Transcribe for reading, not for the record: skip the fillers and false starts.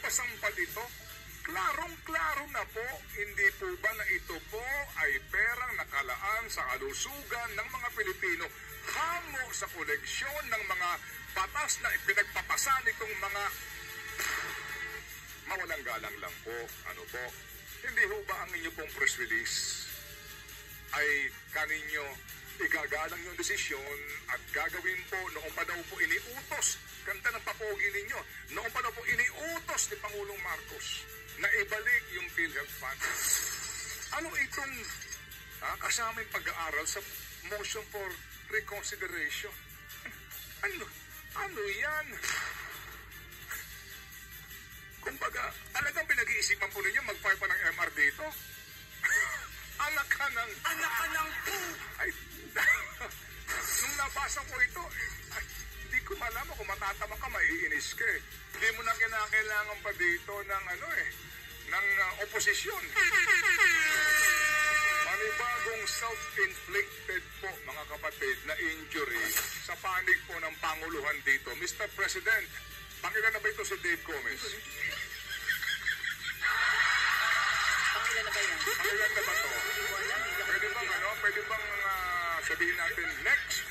nagpasampa dito? Klarong-klaro na po, hindi po ba na ito po ay perang nakalaan sa kalusugan ng mga Pilipino hango sa koleksyon ng mga batas na ipinagpapasa nitong mga mawalang galang lang po. Ano po? Hindi ho ba ang inyo pong press release ay kaninyo igagalang yung desisyon at gagawin po noong pa daw po iniutos, ganda ng papogi ninyo, noong pa daw po iniutos ni Pangulong Marcos na ibalik yung PhilHealth Fund. Ano itong kasama yung pag-aaral sa motion for reconsideration? Ano yan? Kumbaga, talagang pinag-iisipan po ninyo mag-file pa ng MR dito? Anak ka ng po! Ay, nung nabasa ko ito, hindi ko malaman kung matatama ka, maiinis ka eh. Hindi mo na kinakailangan pa dito ng ng oposisyon. Panibagong self-inflicted po, mga kapatid, na injury sa panig po ng Panguluhan dito. Mr. President, pakinggan na ba ito si Dave Gomez? Pakinggan na ba yan? Pakinggan na ba ito? Pwede bang sabihin natin next?